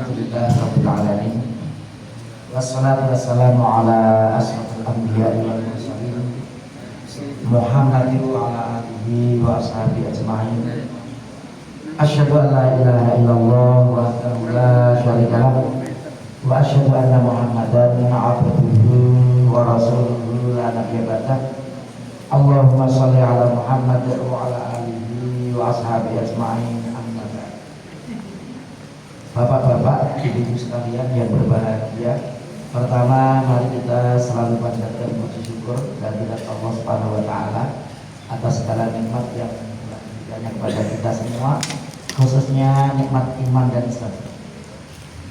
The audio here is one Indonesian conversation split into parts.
Alhamdulillah Rabbil Alamin. Wassalatu wassalamu ala ashrafil anbiya'i wal mursalin Muhammadin wa ala alihi wa ashabihi ajma'in. Asyhadu an la ilaha illallah wahdahu la syarika lahu wa asyhadu anna Muhammadan abduhu wa rasuluhu la nabiyya ba'dah. Allahumma shalli ala Muhammad wa ala alihi wa ashabihi ajma'in. Bapak-bapak, ibu-ibu sekalian yang berbahagia, pertama mari kita selalu panjatkan puji syukur dan kehadirat Allah Subhanahu wa taala atas segala nikmat yang telah diberikannya kepada kita semua, khususnya nikmat iman dan Islam.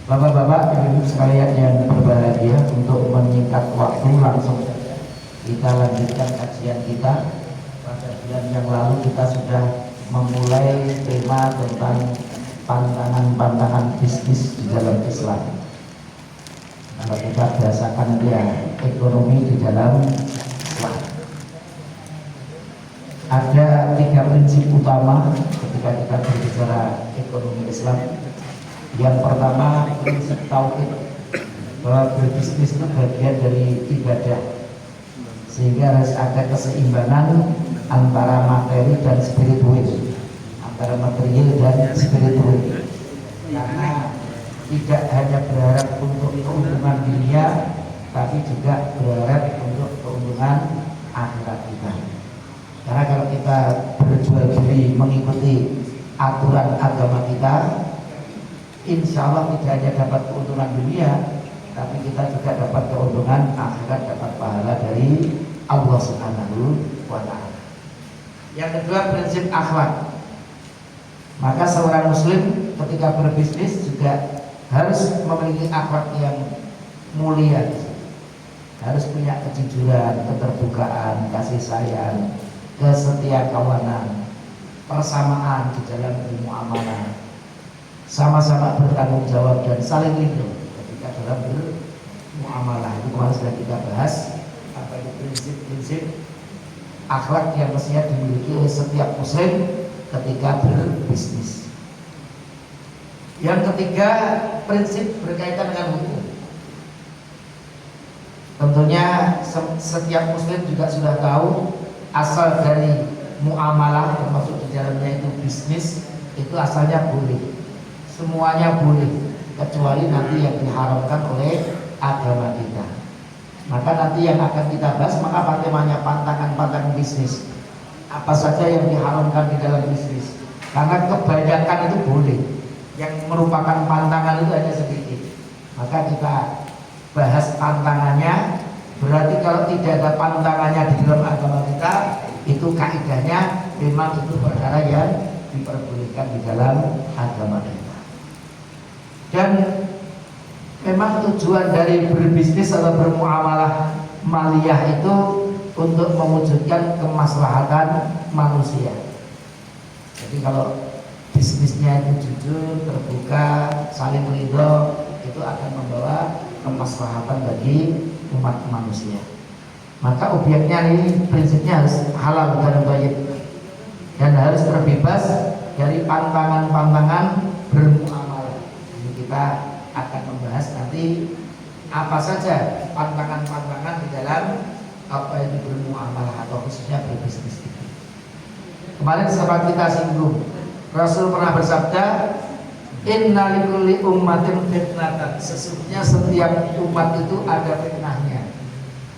Bapak-bapak, ibu-ibu sekalian yang berbahagia, untuk menyingkat waktu langsung saja kita lanjutkan kajian kita. Pada bulan yang lalu kita sudah memulai tema tentang pantangan-pantangan bisnis di dalam Islam. Kalau kita bahasakan ya, ekonomi di dalam Islam. Ada 3 prinsip utama ketika kita berbicara ekonomi Islam. Yang pertama, prinsip tauhid, bahwa berbisnis itu bagian dari ibadah, sehingga harus ada keseimbangan antara materi dan spiritual, antara material dan spiritual, karena tidak hanya berharap untuk keuntungan dunia, tapi juga berharap untuk keuntungan akhirat kita. Karena kalau kita berjual beli mengikuti aturan agama kita, insya Allah tidak hanya dapat keuntungan dunia, tapi kita juga dapat keuntungan akhirat, dapat pahala dari Allah Subhanahu wa ta'ala. Yang kedua, prinsip akhlak. Maka seorang muslim ketika berbisnis juga harus memiliki akhlak yang mulia, harus punya kejujuran, keterbukaan, kasih sayang, kesetiakawanan, persamaan di dalam bermuamalah, sama-sama bertanggung jawab dan saling lindung ketika dalam bermuamalah. Itu kemarin sudah kita bahas apa itu prinsip-prinsip akhlak yang mestinya dimiliki oleh setiap muslim ketika berbisnis. Yang ketiga, prinsip berkaitan dengan hukum. Tentunya setiap muslim juga sudah tahu asal dari muamalah, termasuk di dalamnya itu bisnis, itu asalnya boleh. Semuanya boleh, kecuali nanti yang diharamkan oleh agama kita. Maka nanti yang akan kita bahas, maka temanya pantangan-pantangan bisnis. Apa saja yang diharamkan di dalam bisnis, karena kebanyakan itu boleh, yang merupakan pantangan itu hanya sedikit. Maka kita bahas pantangannya. Berarti kalau tidak ada pantangannya di dalam agama kita, itu kaidahnya memang itu perkara yang diperbolehkan di dalam agama kita. Dan memang tujuan dari berbisnis atau bermuamalah maliyah itu untuk mewujudkan kemaslahatan manusia. Jadi kalau bisnisnya itu jujur, terbuka, saling ridho, itu akan membawa kemaslahatan bagi umat manusia. Maka objeknya ini prinsipnya harus halal dan thayyib, dan harus terbebas dari pantangan-pantangan bermuamalah. Ini kita akan membahas nanti apa saja pantangan-pantangan di dalam apa itu bermuamalah atau khususnya berbisnis itu. Kemarin sempat kita singgung, Rasul pernah bersabda, inna likulli ummatin fitnatan, sesungguhnya setiap umat itu ada fitnahnya.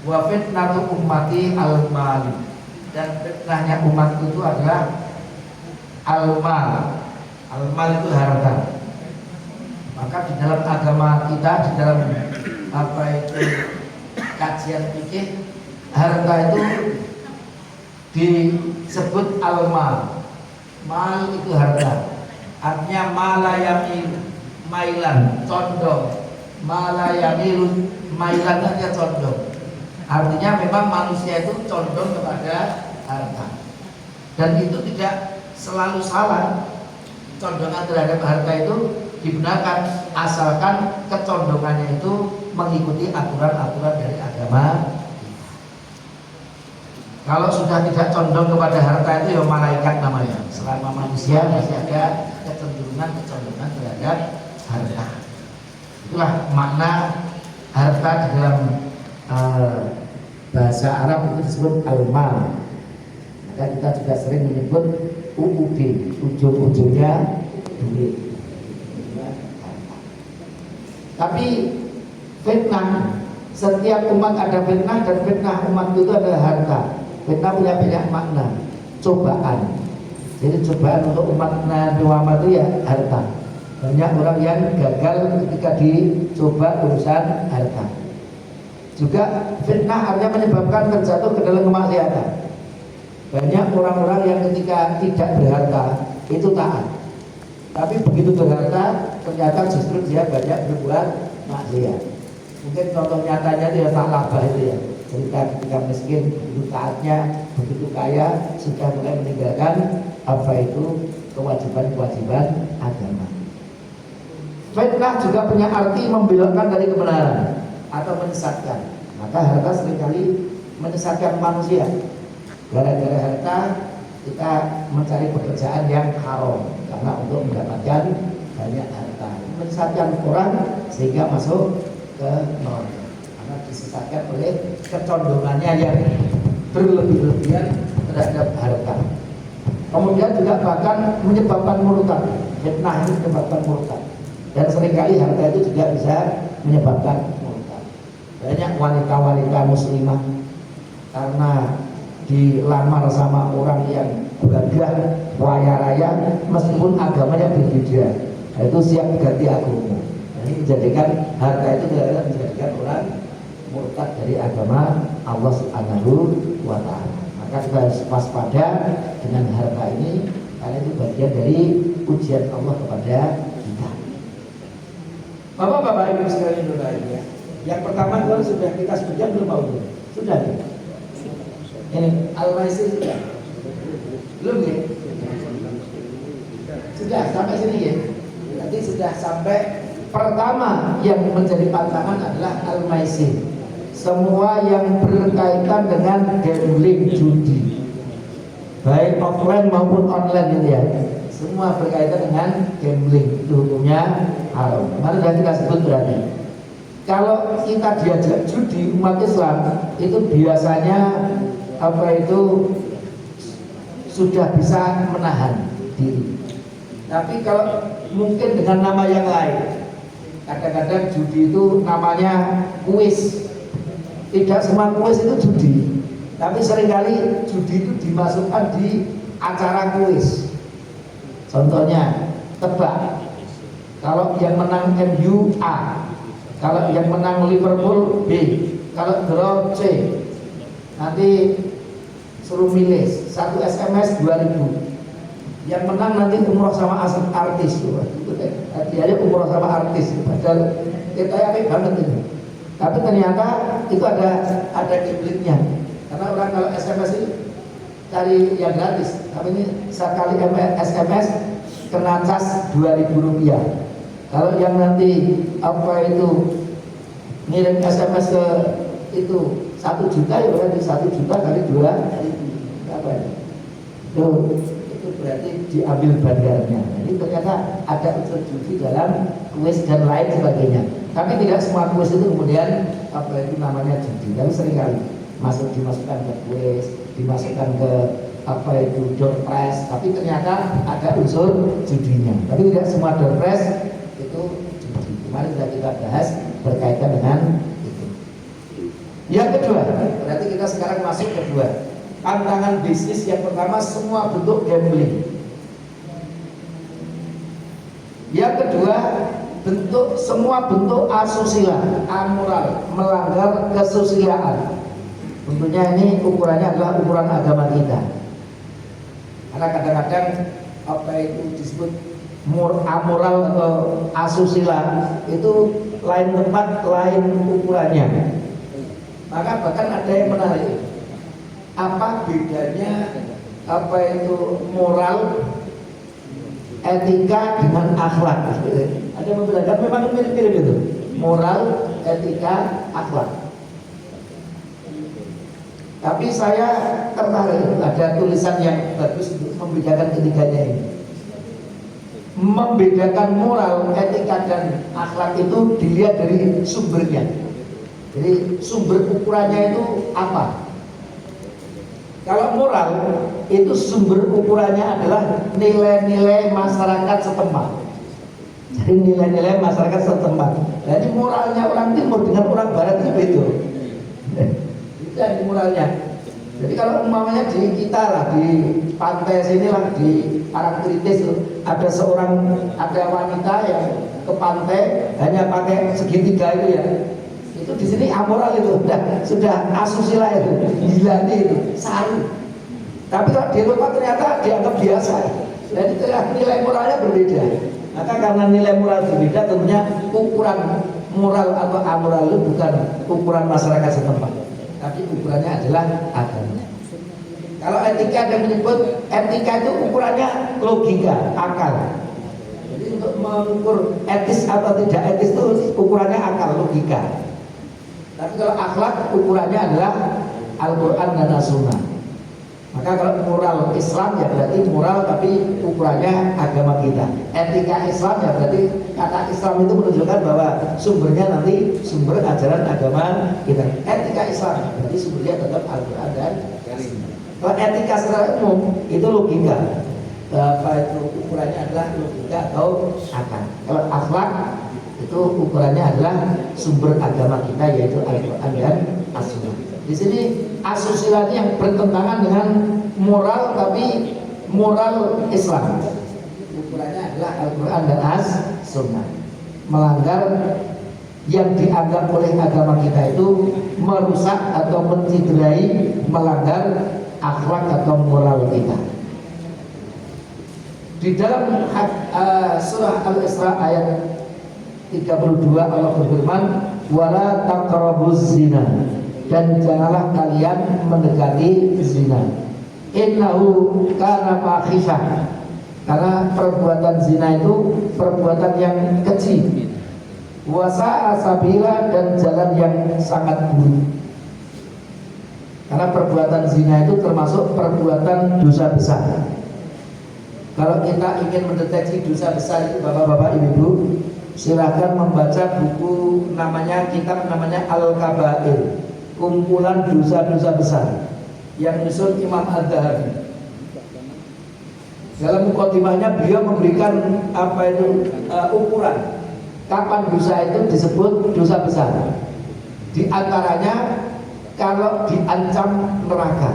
Wa fitnatu ummati al-mal, dan fitnahnya umat itu adalah al-mal. Al-mal itu harta. Maka di dalam agama kita, di dalam apa itu kajian fikih, harta itu disebut al-mal. Mal itu harta. Artinya malayamil, mailan, condong. Malayamil, mailan artinya condong. Artinya memang manusia itu condong kepada harta. Dan itu tidak selalu salah. Condongan terhadap harta itu digunakan asalkan kecondongannya itu mengikuti aturan-aturan dari agama. Kalau sudah tidak condong kepada harta itu ya malaikat namanya. Selama manusia masih ada kecenderungan terhadap harta. Itulah makna harta di dalam bahasa Arab itu disebut al-mal. Maka kita juga sering menyebut UUD, ujung-ujungnya duit. Tapi fitnah, setiap umat ada fitnah, dan fitnah umat itu adalah harta. Fitnah punya banyak makna, cobaan. Jadi cobaan untuk umat Nabi Muhammad itu ya harta. Banyak orang yang gagal ketika dicoba urusan harta. Juga fitnah artinya menyebabkan terjatuh ke dalam kemaksiatan. Banyak orang-orang yang ketika tidak berharta itu taat, tapi begitu berharta ternyata justru dia banyak berbuat maksiat. Mungkin contoh nyatanya dia tak labah itu ya. Cerita ketika miskin, begitu taatnya, begitu kaya, sudah mulai meninggalkan apa itu kewajiban-kewajiban agama. Fitnah juga punya arti membelokkan dari kebenaran atau menyesatkan. Maka harta seringkali menyesatkan manusia. Gara-gara harta kita mencari pekerjaan yang haram karena untuk mendapatkan banyak harta. Menyesatkan orang sehingga masuk ke neraka karena disesatkan oleh kecondongannya yang berlebih-lebihan terhadap harta. Kemudian juga bahkan menyebabkan murtad. Fitnah ini menyebabkan murtad. Dan seringkali harta itu juga bisa menyebabkan murtad. Banyak wanita-wanita muslimah karena dilamar sama orang yang gagah, kaya raya, meskipun agamanya berbeda, itu siap ganti agama. Ini menjadikan harta itu adalah menjadikan orang murtad dari agama Allah Subhanahu wa Ta'ala. Maka kita harus waspada dengan harta ini, karena itu bagian dari ujian Allah kepada kita. Bapak-bapak Ibu sekalian berbahagia. Yang pertama itu sudah kita sebutkan belum mau? Sudah ya? Ini Al-Maisir sudah? Belum ya? Sudah sampai sini ya? Nanti sudah sampai pertama yang menjadi pantangan adalah Al-Maisir. Semua yang berkaitan dengan gambling, judi, baik offline maupun online itu ya, semua berkaitan dengan gambling, itu hukumnya haram. Kemarin sudah kita sebut berarti. Kalau kita diajak judi umat Islam itu biasanya apa itu sudah bisa menahan diri. Tapi kalau mungkin dengan nama yang lain, kadang-kadang judi itu namanya kuis. Tidak semua kuis itu judi, tapi seringkali judi itu dimasukkan di acara kuis. Contohnya tebak, kalau yang menang MU A, kalau yang menang Liverpool B, kalau draw C. Nanti suruh milih satu SMS 2.000. Yang menang nanti umroh sama artis. Hadiahnya umroh sama artis. Padahal kita yakin banget ini. Tapi ternyata itu ada gamblingnya. Karena orang kalau SMS itu cari yang gratis. Tapi ini sekali SMS kena cas Rp2.000. Kalau yang nanti apa itu ngirim SMS ke itu 1 juta, ya berarti 1 juta kali 2 apa ya? Itu berarti diambil bandarnya. Jadi ternyata ada unsur judi dalam kuis dan lain sebagainya. Tapi tidak semua kuis itu kemudian apa itu namanya judi. Tapi seringkali dimasukkan ke kuis, dimasukkan ke apa itu door prize. Tapi ternyata ada unsur judinya. Tapi tidak semua door prize itu judi. Kemarin sudah kita bahas berkaitan dengan itu. Yang kedua, berarti kita sekarang masuk kedua. Pantangan bisnis yang pertama semua bentuk gambling. Yang kedua, semua bentuk asusila, amoral, melanggar kesusilaan. Tentunya ini ukurannya adalah ukuran agama kita. Karena kadang-kadang apa itu disebut amoral atau asusila itu lain tempat, lain ukurannya. Maka bahkan ada yang menarik. Apa bedanya apa itu moral, etika dengan akhlak? Ada yang membedakan, memang mirip-mirip itu. Moral, etika, akhlak. Tapi saya tertarik, ada tulisan yang bagus untuk membedakan ketiganya ini. membedakan moral, etika dan akhlak itu dilihat dari sumbernya. Jadi sumber ukurannya itu apa? Kalau moral itu sumber ukurannya adalah nilai-nilai masyarakat setempat. Jadi nilai-nilai masyarakat setempat. Jadi moralnya orang timur dengan orang barat itu beda. Itu yang moralnya. Jadi kalau umpamanya di kita lah, di pantai sini lah, di Parangtritis ada wanita yang ke pantai hanya pakai segitiga itu ya. Itu di sini amoral itu sudah asusila itu, gila itu, saru. Tapi kalau di luar ternyata dianggap biasa. Jadi nilai moralnya berbeda. Maka karena nilai moral berbeda, tentunya ukuran moral atau amoral itu bukan ukuran masyarakat setempat, tapi ukurannya adalah agama. Kalau etika ada menyebut etika itu ukurannya logika, akal. Jadi untuk mengukur etis atau tidak etis itu ukurannya akal, logika. Tapi kalau akhlak ukurannya adalah Al-Quran dan As-Sunnah. Maka kalau moral Islam ya berarti moral tapi ukurannya agama kita. Etika Islam ya berarti kata Islam itu menunjukkan bahwa sumbernya nanti sumber ajaran agama kita. Etika Islam berarti sumbernya tetap Al-Quran dan As-Sunnah. Kalau etika secara umum itu logika. Apa itu ukurannya adalah logika atau akal. Kalau akhlak itu ukurannya adalah sumber agama kita yaitu Al-Quran dan As-Sunnah. Di sini asusila ini yang bertentangan dengan moral tapi moral Islam. Ukurannya adalah Al-Quran dan As-Sunnah. Melanggar yang dianggap oleh agama kita itu merusak atau menciderai, melanggar akhlak atau moral kita. Di dalam surah Al-Isra ayat 32 Allah berfirman, wala taqrabuz zina, dan janganlah kalian mendekati zina. Innahu kana fahisyah, karena perbuatan zina itu perbuatan yang kecil. Wa sa'a sabila, dan jalan yang sangat buruk. Karena perbuatan zina itu termasuk perbuatan dosa besar. Kalau kita ingin mendeteksi dosa besar itu bapak-bapak ibu-ibu, silakan membaca buku kitab namanya Al-Kabair, kumpulan dosa-dosa besar yang disusun Imam Az-Zahabi. Dalam mukadimahnya beliau memberikan ukuran kapan dosa itu disebut dosa besar. Di antaranya kalau diancam neraka,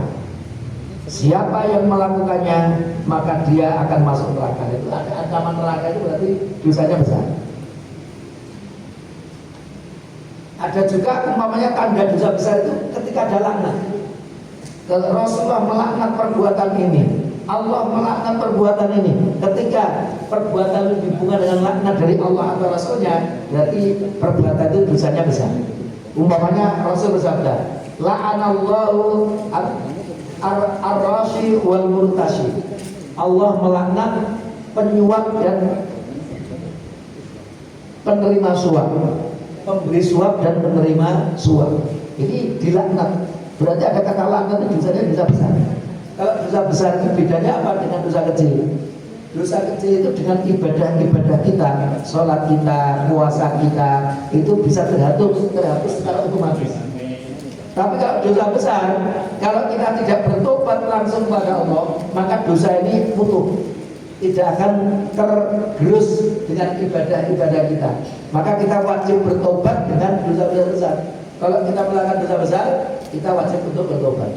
siapa yang melakukannya maka dia akan masuk neraka. Itu ada ancaman neraka, itu berarti dosanya besar. Ada juga umpamanya tanda dosa besar itu ketika ada laknat. Kalau Rasulullah melaknat perbuatan ini, Allah melaknat perbuatan ini, ketika perbuatan itu dihubungkan dengan laknat dari Allah atau Rasulnya, berarti perbuatan itu dosanya besar. Umpamanya Rasul bersabda, la'anallahu ar-rashi wal murtashi. Allah melaknat penyuap dan penerima suap, pemberi suap dan penerima suap. Ini dilaknat. Berarti ada kata laknat itu dosanya dosa besar. Kalau dosa besar itu bedanya apa dengan dosa kecil? Dosa kecil itu dengan ibadah-ibadah kita, sholat kita, puasa kita, itu bisa terhapus secara otomatis. Tapi kalau dosa besar, kalau kita tidak bertobat langsung kepada Allah, maka dosa ini putus, tidak akan tergerus dengan ibadah-ibadah kita. Maka kita wajib bertobat dengan dosa-dosa besar. Kalau kita melakukan dosa besar, kita wajib untuk bertobat.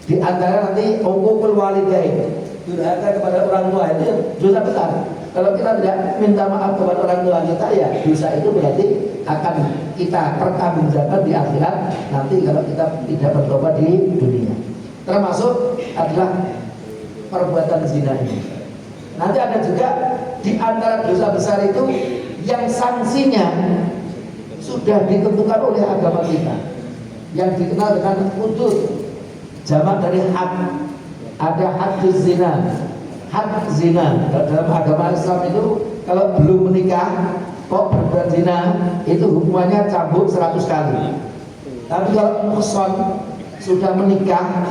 Di antara nanti uququl walidain, durhaka kepada orang tua, itu dosa besar. Kalau kita tidak minta maaf kepada orang tua kita, ya dosa itu berarti akan kita pertanggungjawabkan di akhirat nanti kalau kita tidak bertobat di dunia. Termasuk adalah perbuatan zina ini. Nanti ada juga di antara dosa besar itu yang sanksinya sudah ditentukan oleh agama kita, yang dikenal dengan hudud, jamak dari had. Ada had zina, had zina. Dalam agama Islam itu kalau belum menikah kok berbuat zina, itu hukumannya cambuk 100 kali. Tapi kalau muhsan sudah menikah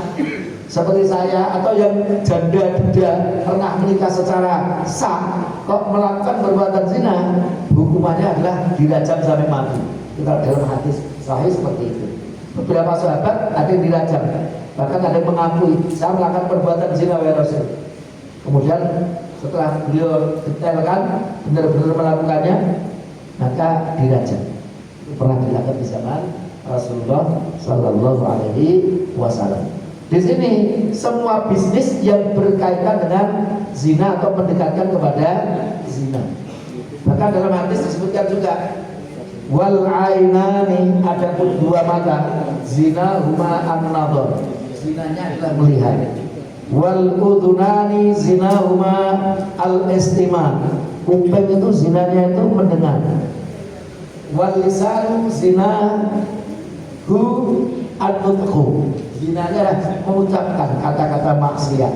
seperti saya atau yang janda tidak pernah menikah secara sah kok melakukan perbuatan zina, hukumannya adalah dirajam sampai mati. Kita dalam hadis sahih seperti itu. Beberapa sahabat ada yang dirajam, bahkan ada yang mengakui saya melakukan perbuatan zina wahai Rasul. Kemudian setelah beliau detailkan benar-benar melakukannya, maka dirajam. Itu pernah dilakukan di zaman Rasulullah Sallallahu Alaihi Wasallam. Di sini semua bisnis yang berkaitan dengan zina atau mendekatkan kepada zina. Maka dalam hadis disebutkan juga wal ainani, ada pun dua mata, zina huma an-nadhar, zinanya adalah melihat. Wal udhunani zina huma al-istima', kuping itu zinanya itu mendengar. Wal lisan zina hu an-nutqu, zinanya mengucapkan kata-kata maksiat.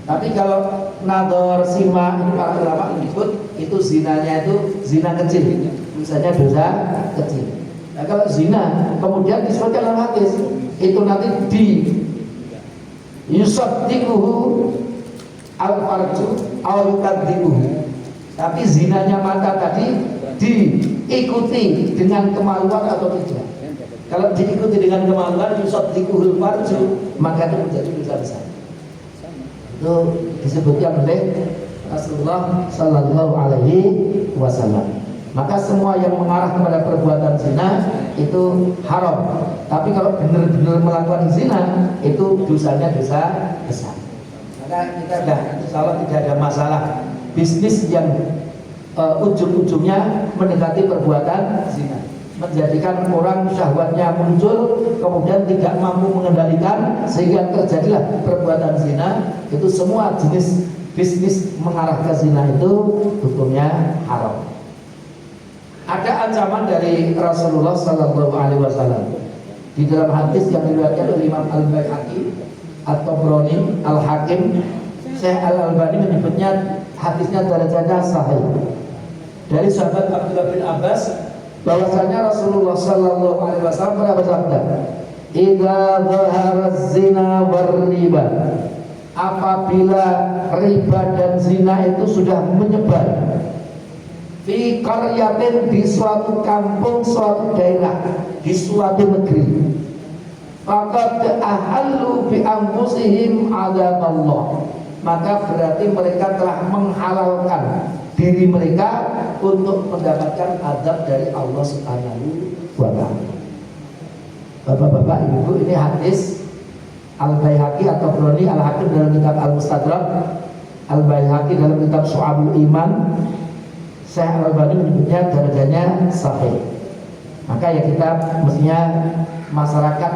Tapi kalau nador, sima, ini para ulama menyebut itu zinanya itu zina kecil, misalnya dosa kecil. Nah, kalau zina kemudian disebutkan dalam hadis itu nanti di yusaddiquhu al-farju aw yukadzibuhu. Tapi zinanya mata tadi diikuti dengan kemaluan atau tidak. Kalau diikuti dengan kemaluan yusaddiquhul farju, maka itu menjadi dosa besar. Itu disebutkan oleh Rasulullah Sallallahu Alaihi Wasallam. Maka semua yang mengarah kepada perbuatan zina itu haram. Tapi kalau benar-benar melakukan zina itu dosanya dosa besar. Maka kita sudah insya Allah tidak ada masalah bisnis yang ujung-ujungnya mendekati perbuatan zina, menjadikan orang syahwatnya muncul kemudian tidak mampu mengendalikan sehingga terjadilah perbuatan zina. Itu semua jenis bisnis mengarah ke zina itu hukumnya haram. Ada ancaman dari Rasulullah Sallallahu Alaihi Wasallam di dalam hadis yang diriwayatkan oleh Imam Al-Baihaqi atau Broni Al-Hakim. Syekh Al-Albani menyebutnya hadisnya derajatnya sahih dari sahabat Abdullah bin Abbas bahwasanya Rasulullah Sallallahu Alaihi Wasallam pernah bersabda, "Idza dhahara zina war riba," apabila riba dan zina itu sudah menyebar fi qaryatin, di suatu kampung, suatu daerah, di suatu negeri, faqad ahallu bi anfusihim adzaballah, maka berarti mereka telah menghalalkan diri mereka untuk mendapatkan azab dari Allah Subhanahu wa taala. Bapak-bapak, Ibu, ini hadis Al-Baihaqi atau Broni Al-Hakim dalam kitab Al-Mustadrak, Al-Baihaqi dalam kitab Syu'abul Iman. Syekh Al-Albani menyebutnya darajanya sahih. Maka ya kita mestinya masyarakat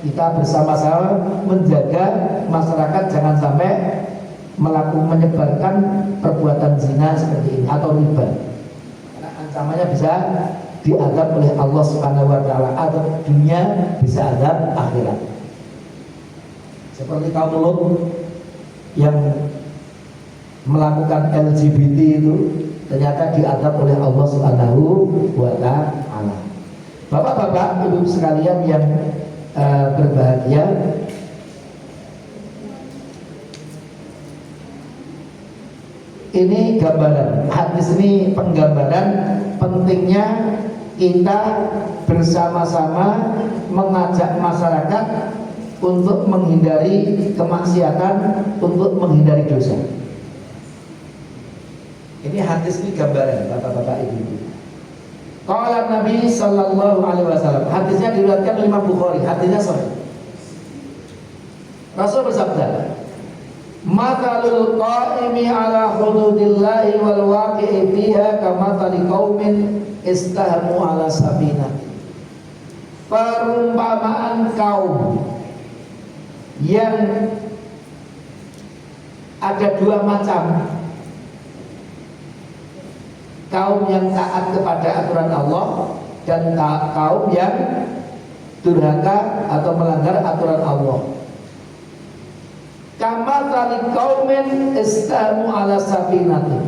kita bersama-sama menjaga masyarakat jangan sampai menyebarkan perbuatan zina seperti ini atau riba. Karena ancamannya bisa diadab oleh Allah Subhanahu wa taala, adab dunia, bisa adab akhirat. Seperti kaum Lut yang melakukan LGBT itu ternyata diadab oleh Allah Subhanahu wa taala. Bapak-bapak, Ibu sekalian yang berbahagia, ini gambaran hadis, ini penggambaran pentingnya kita bersama-sama mengajak masyarakat untuk menghindari kemaksiatan, untuk menghindari dosa. Ini hadis, ini gambaran bapak-bapak, ibu-ibu. Qala Nabi Sallallahu Alaihi Wasallam, hadisnya diriwayatkan oleh Imam Bukhari, hadisnya sahih. Rasul bersabda, "Mathalul qa'imi ala hududillahi wal waqi'i fiha kamathali qaumin istahmu ala safinah." Perumpamaan kaum yang ada dua macam. Kaum yang taat kepada aturan Allah dan kaum yang durhaka atau melanggar aturan Allah. Kama tali kaumin istamu ala safinati.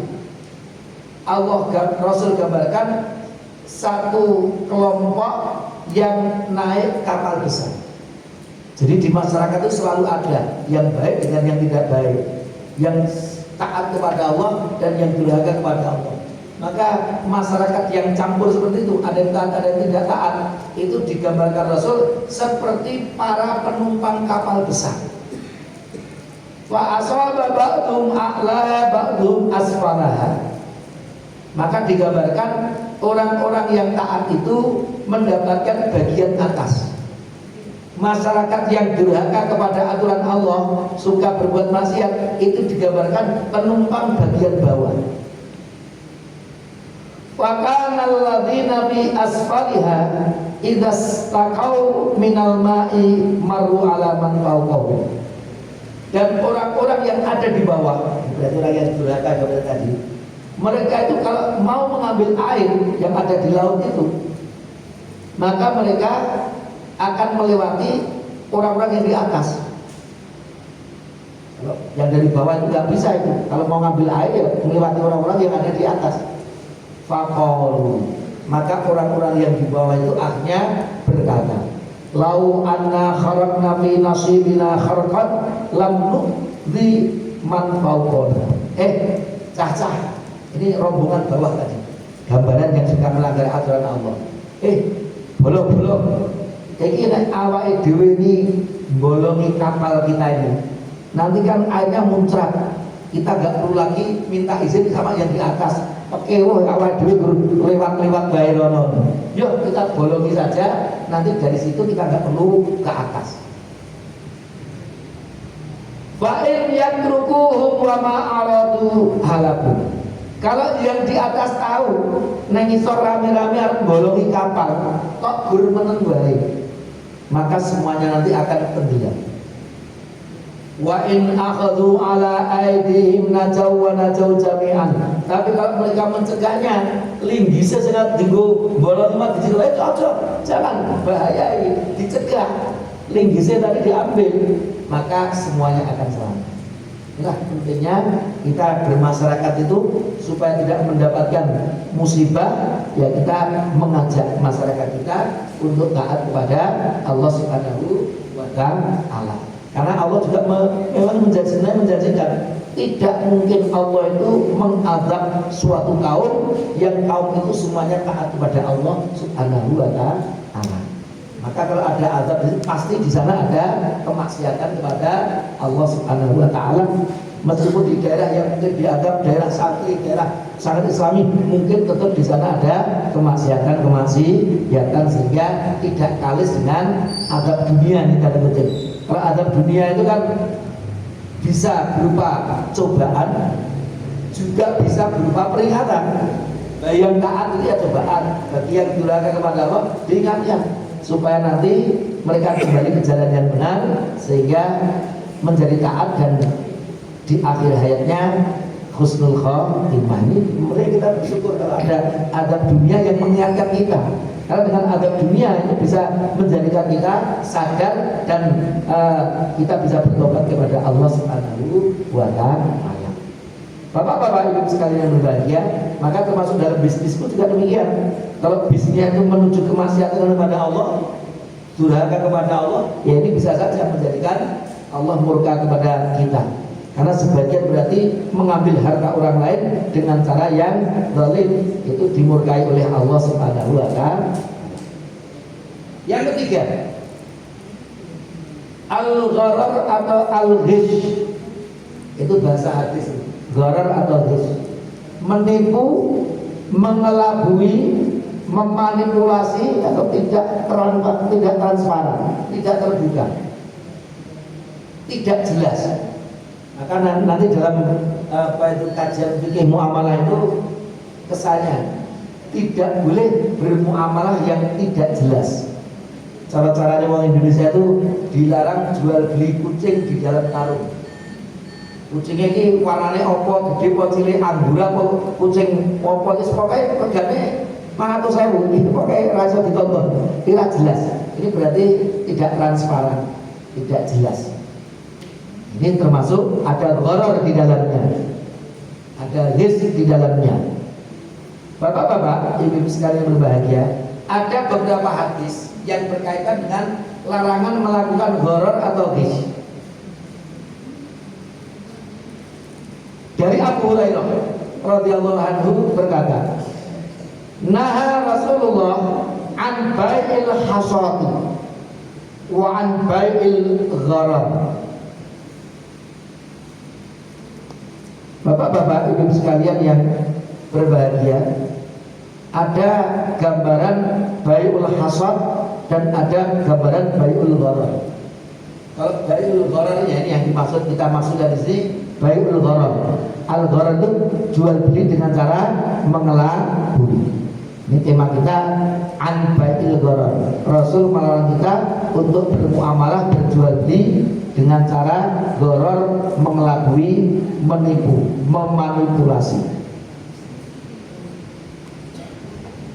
Allah Rasul gambarkan satu kelompok yang naik kapal besar. Jadi di masyarakat itu selalu ada yang baik dengan yang tidak baik, yang taat kepada Allah dan yang durhaka kepada Allah. Maka masyarakat yang campur seperti itu, ada yang taat, ada yang tidak taat, itu digambarkan Rasul seperti para penumpang kapal besar. Wa asaba ba'dhum a'la ba'dhum asfalaha. Maka digambarkan orang-orang yang taat itu mendapatkan bagian atas. Masyarakat yang durhaka kepada aturan Allah, suka berbuat maksiat, itu digambarkan penumpang bagian bawah. Wa kana alladziina fi asfaliha idza istaqau minal ma'i maru ala man fawqahu. Dan orang-orang yang ada di bawah, berarti orang yang durhaka kepada tadi, mereka itu kalau mau mengambil air yang ada di laut itu, maka mereka akan melewati orang-orang yang di atas. Kalau yang dari bawah itu nggak bisa itu. Kalau mau ngambil air ya melewati orang-orang yang ada di atas. Faqalu, maka orang-orang yang di bawah itu akhirnya berkata, lau anna kharaqna fi nasibina kharqan lam nu'dhi man fawqana. Cah-cah, ini rombongan bawah tadi, gambaran yang suka melanggar aturan Allah. Bolong-bolong, jadi nek awake dhewe ini bolongi kapal kita ini, nanti kan airnya muncrat, kita gak perlu lagi minta izin sama yang di atas. Oke, awake dhewe lewat-lewat bae rono. Yuk kita bolongi saja, nanti dari situ kita gak perlu ke atas. Fa in yatrukuhum wa ma aradu halaku. Kalau yang di atas tahu nang isor rame-rame arep bolongi kapal, kok gur meneng wae, maka semuanya nanti akan tenggelam. Wa in akhadhu ala aidihim najaw wa najaw jami'an. Tapi kalau mereka mencegahnya, linggise sing dienggo bolongi mati dicegah, aja, jangan, bahaya ini, dicegah. Linggise tadi diambil, maka semuanya akan selamat. Inilah pentingnya kita bermasyarakat itu supaya tidak mendapatkan musibah, ya kita mengajak masyarakat kita untuk taat kepada Allah Subhanahu wa Ta'ala. Karena Allah juga memang menjanjikan tidak mungkin Allah itu mengazab suatu kaum yang kaum itu semuanya taat kepada Allah Subhanahu wa Ta'ala. Maka kalau ada azab pasti di sana ada kemaksiatan kepada Allah Subhanahu wa Ta'ala. Meskipun di daerah yang mungkin dianggap daerah sakti, daerah sangat Islami, mungkin tetap di sana ada kemaksiatan sehingga tidak kalis dengan azab dunia kita penting. Kalau azab dunia itu kan bisa berupa cobaan, juga bisa berupa peringatan. Bagi yang taat itu ya cobaan, bagi yang durhaka kepada Allah diingatkan supaya nanti mereka kembali ke jalan yang benar sehingga menjadi taat dan di akhir hayatnya husnul khotimah. Ini mulai kita bersyukur kalau ada adab dunia yang mengingatkan kita, karena dengan adab dunia ini bisa menjadikan kita sadar dan kita bisa bertobat kepada Allah Subhanahu wa Ta'ala. Bapak-bapak, ibu sekalian yang berbahagia, maka termasuk dalam bisnisku juga demikian. Kalau bisnisnya itu menuju kemaksiatan kepada Allah, durhaka kepada Allah, ya ini bisa saja menjadikan Allah murka kepada kita. Karena sebagian berarti mengambil harta orang lain dengan cara yang zalim, itu dimurkai oleh Allah Subhanahu wa Ta'ala. Yang ketiga, al-gharar atau al-ghish. Itu bahasa hadis. Gharar atau ghish, menipu, mengelabui, memanipulasi atau tidak transparan, tidak terbuka, tidak jelas. Maka nanti dalam kajian fikih muamalah itu kesannya tidak boleh bermuamalah yang tidak jelas. Cara-caranya orang Indonesia itu dilarang jual beli kucing di dalam karung. Kucingnya ini warnanya opo, gede, opo, cilik, anggur, opo, kucing opo, itu pokoknya regane 500.000, ini pokoknya rasa ditonton, tidak jelas. Ini berarti tidak transparan, tidak jelas. Ini termasuk ada gharar di dalamnya, ada his di dalamnya. Bapak-bapak, ibu-ibu sekalian berbahagia, ada beberapa hadis yang berkaitan dengan larangan melakukan gharar atau ghish. Dari Abu Hurairah radhiyallahu anhu berkata, naha Rasulullah an bai'il hasati wa an bai'il gharar. Bapak-bapak, ibu sekalian yang berbahagia, ada gambaran bai'ul hasad dan ada gambaran bai'ul gharar. Kalau bai'ul gharar ya, ini yang dimaksud, kita maksud dari sini bai'ul gharar. Al-gharar itu jual beli dengan cara mengelabui. Ini tema kita, an bai'il gharar. Rasul melarang kita untuk bermuamalah, berjual beli dengan cara gharar, mengelabui, menipu, memanipulasi.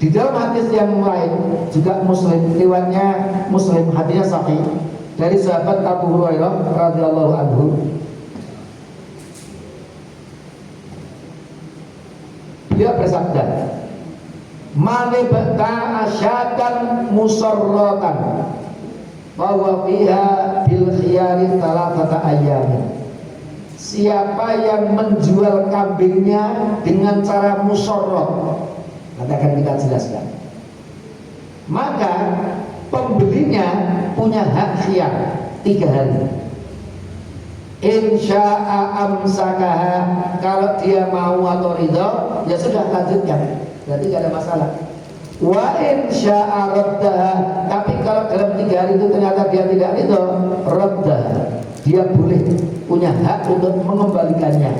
Di dalam hadis yang lain juga Muslim, riwayatnya Muslim, hadisnya sahih dari sahabat Abu Hurairah radhiyallahu anhu. Dia bersabda, "Man ibta'a syatan musarratan bahwa fiha bil khiyari thalathata ayyamin." Siapa yang menjual kambingnya dengan cara musarrat, nanti akan kita jelaskan, maka pembelinya punya hak khiyar 3 hari. Insya'a amsakaha, kalau dia mau atau ridho ya sudah lanjutkan, berarti tidak ada masalah. Wa insya'a raddaha, tapi kalau dalam 3 hari itu ternyata dia tidak ridho, raddaha, dia boleh punya hak untuk mengembalikannya.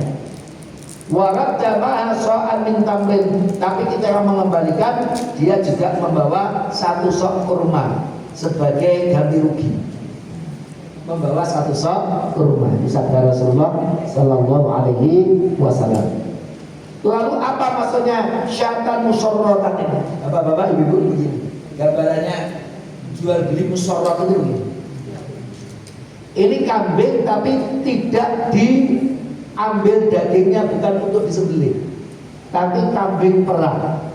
Wa radda ma'a sa'an min tamrin, tapi ketika mengembalikan dia juga membawa 1 sok kurma sebagai ganti rugi. Membawa 1 sok kurma, disabda Rasulullah sallallahu alaihi wasallam. Lalu apa maksudnya syatan musarratan ini? Bapak-bapak, ibu-ibu, begini gambarannya jual beli musarrat itu begini. Ini kambing tapi tidak diambil dagingnya, bukan untuk disembelih, tapi kambing perah.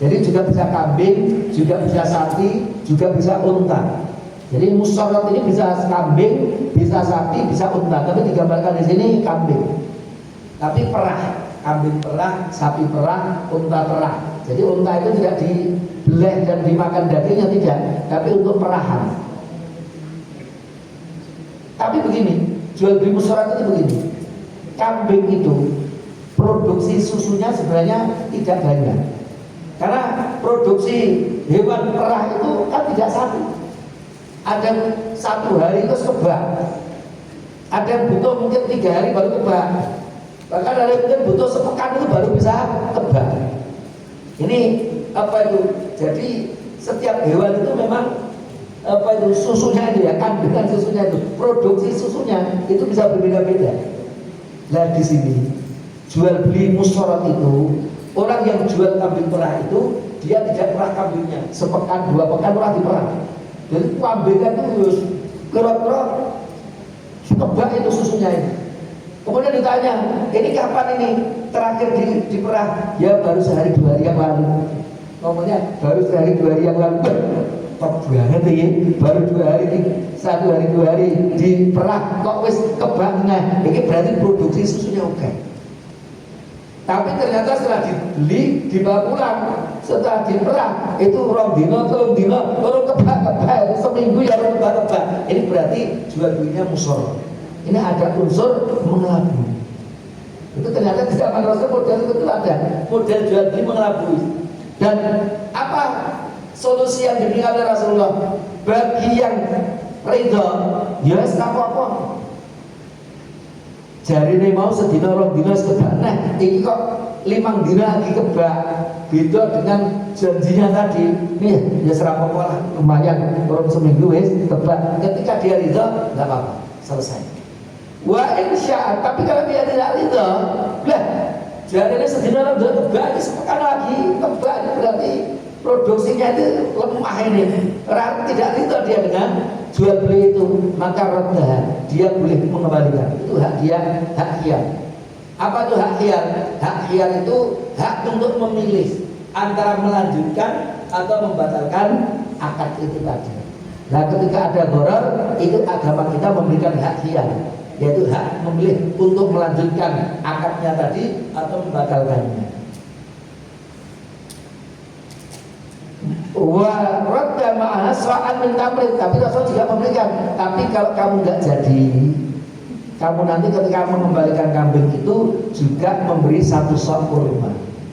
Jadi juga bisa kambing, juga bisa sapi, juga bisa unta. Jadi musarrat ini bisa kambing, bisa sapi, bisa unta, tapi digambarkan di sini kambing. Tapi perah, kambing perah, sapi perah, unta perah. Jadi unta itu tidak dibeleh dan dimakan dagingnya, tidak, tapi untuk perahan. Tapi begini, jual beli musyawarah itu begini, kambing itu produksi susunya sebenarnya tidak banyak, karena produksi hewan perah itu kan tidak satu. Ada 1 hari itu kebak, ada yang butuh mungkin 3 hari baru kebak, bahkan ada yang mungkin butuh sepekan itu baru bisa kebak. Ini apa itu? Jadi setiap hewan itu memang apa itu susunya itu ya, kandungan susunya itu, produksi susunya itu bisa berbeda-beda. Nah di sini jual beli musyawarah itu, orang yang jual kambing perah itu dia tidak perah kambingnya sepekan 2 pekan perah diperah. Jadi kambingnya itu harus kira-kira kebak itu susunya ini. Kemudian ditanya, ini kapan ini terakhir diperah? Ya baru sehari 2 hari yang lalu. Ngomongnya baru sehari 2 hari yang lalu. Kok banget ya, baru 2 hari, 1 hari 2 hari diperah kok wis kebak. Nah, ini berarti produksi susunya oke. Tapi ternyata setelah dibeli, dibawa pulang, setelah diperah itu 2 dino, 3 dino baru kebak, seminggu ya baru kebak. Ini berarti jual belinya musyawarah. Ini ada unsur mengelabui. Itu ternyata di zaman Rasul model itu ada, model jual beli mengelabui. Dan apa solusi yang diberikan oleh Rasulullah bagi yang ridho? Ya wis apa-apa. Jarine mau sedina 2 dina kebak. Nah, ini kok 5 dina lagi kebak. Beda dengan janjinya tadi. Nih, ya serapopo lah, lumayan kurang seminggu wis kebak. Ketika dia ridho, enggak apa-apa, selesai. Wa insya, tapi kalau dia tidak ridho, lah jarine sedina 2 kebak, sepekan lagi kebak, berarti produksinya itu lemah ini. Orang tidak ridho dia dengan jual beli itu, maka raddah, dia boleh mengembalikan. Itu hak dia, hak khiyar. Apa itu hak khiyar? Hak khiyar itu hak untuk memilih antara melanjutkan atau membatalkan akad itu tadi. Nah, ketika ada gharar, itu agama kita memberikan hak khiyar, yaitu hak memilih untuk melanjutkan akadnya tadi atau membatalkannya. Wa radda ma'ah sa'an min tamrin, tapi Rasul juga memberikan, tapi kalau kamu nggak jadi, kamu nanti ketika mengembalikan kambing itu juga memberi 1 sok kurma.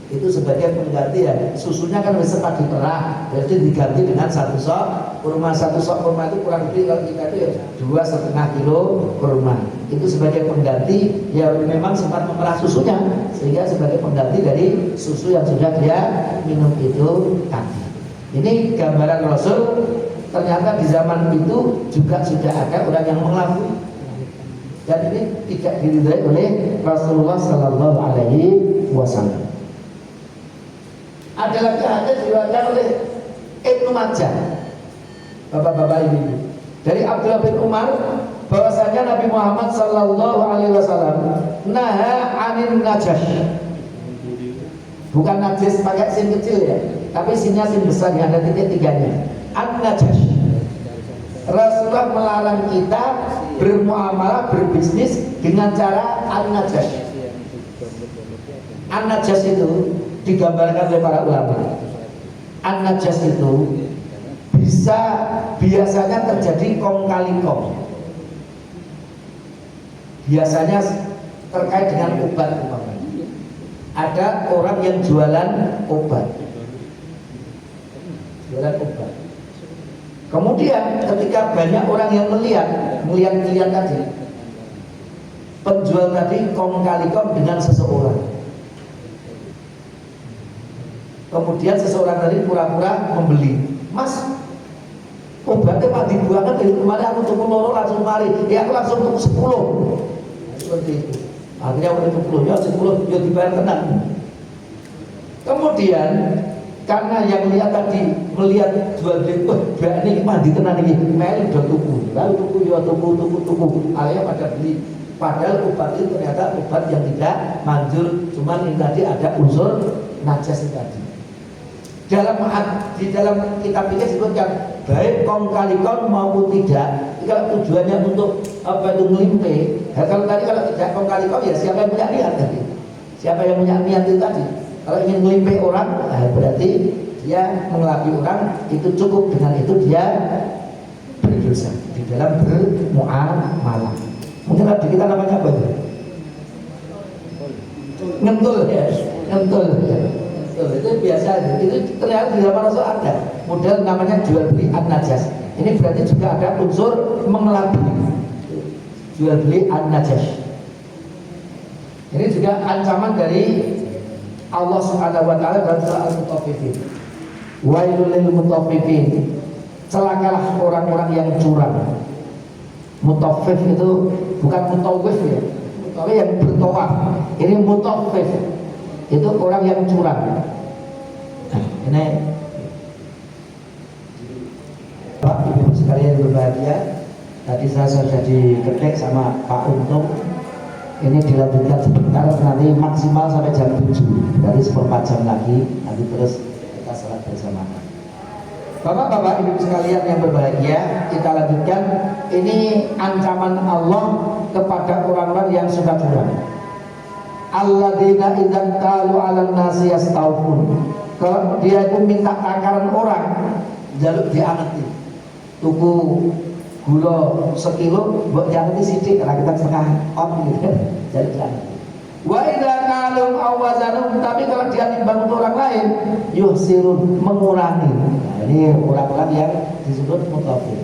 Itu sebagai pengganti ya. Susunya kan sempat diperah, jadi diganti dengan 1 sok kurma. 1 sok kurma itu kurang lebih kalau kita itu ya 2,5 kilo kurma. Itu sebagai pengganti ya, memang sempat memerah susunya, sehingga sebagai pengganti dari susu yang sudah dia minum itu tadi. Ini gambaran Rasul. Ternyata di zaman itu juga sudah ada orang yang mengelabui, dan ini tidak diridhai oleh Rasulullah Sallallahu Alaihi Wasallam. Ada lagi hadis diriwayatkan oleh Ibnu Majah, bapak-bapak ini, dari Abdullah bin Umar, bahwasanya Nabi Muhammad Sallallahu Alaihi Wasallam naha anin najash, bukan najis pakai sin kecil ya, tapi sinnya sin besar yang ada titik tiganya. An najash, Rasulullah melarang kita bermuamalah, berbisnis dengan cara an-najash. An-najash itu digambarkan oleh para ulama. An-najash itu biasanya terjadi kong kali kong. Biasanya terkait dengan obat umpamanya. Ada orang yang jualan obat. Kemudian ketika banyak orang yang melihat tadi, penjual tadi kong kali kong dengan seseorang. Kemudian seseorang tadi pura-pura membeli. Mas, obatnya pak dibuangkan dari kemarin, aku tuku loro langsung mari. Ya aku langsung tuku 10. Seperti itu. Akhirnya udah tuku 10, ya dibayar tenang. Kemudian karena yang lihat tadi melihat jual beli, ini mandi tenan ini, meli udah tuku, lalu tuku, akhirnya pada beli. Padahal obat itu ternyata obat yang tidak manjur, cuman ini tadi ada unsur najas tadi. Di dalam kitab ini disebutkan baik kong kali kong maupun tidak. Kalau tujuannya untuk apa itu melimpe, kalau tidak kong kali kong ya siapa yang punya niat tadi? Siapa yang punya niat itu tadi? Kalau ingin melimpe orang, berarti dia mengelabui orang, itu cukup, dengan itu dia berdosa di dalam bermuamalah. Mungkin di kita namanya apa itu? Ngentul ya, ngentul ya. Itu biasa, itu ternyata di zaman Rasul ada model namanya jual beli an-najas. Ini berarti juga ada unsur mengelabui, jual beli an-najas. Ini juga ancaman dari Allah Subhanahu wa taala dalam surah Al-Mutaffifin. Wailul lil mutaffifin. Celakalah orang-orang yang curang. Mutaffif itu bukan mutawif ya. Mutawif yang bertawaf. Ini mutaffif. Itu orang yang curang. Nah, ini Pak Ibu sekalian berbahagia. Tadi saya sudah diketik sama Pak Untung. Ini dilanjutkan sebentar, nanti maksimal sampai jam 7. Dari 14 jam lagi, nanti terus kita salat bersama. Bapak-bapak, ibu sekalian yang berbahagia, kita lanjutkan. Ini ancaman Allah kepada orang-orang yang suka curang. Alladzina idzan qalu 'alan nasi yastawfun. Kalau dia itu minta takaran orang, jaluk diangeti. Tuku gula sekilo, mbok diangeti sithik, karena kita setengah on gitu. Jaluk diangeti. Wa idza qalu awazanum, tapi kalau dia timbang untuk orang lain, yuhsirun, mengurangi. Nah, ini orang-orang yang disebut mutaffif.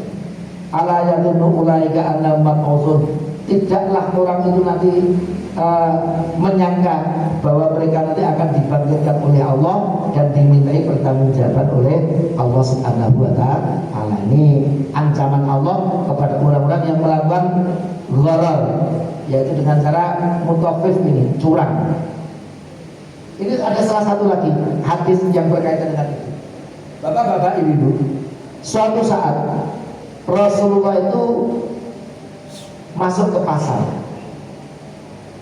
Ala yadunnu ulaika annahum maq'usun. Tidaklah orang itu nanti menyangka bahwa mereka nanti akan dibangkitkan oleh Allah dan dimintai pertanggungjawaban oleh Allah Subhanahu wa taala. Ini ancaman Allah kepada orang-orang yang melakukan gharar, yaitu dengan cara mutaffif ini, curang. Ini ada salah satu lagi hadis yang berkaitan dengan itu. Bapak-bapak, ibu-ibu, suatu saat Rasulullah itu masuk ke pasar.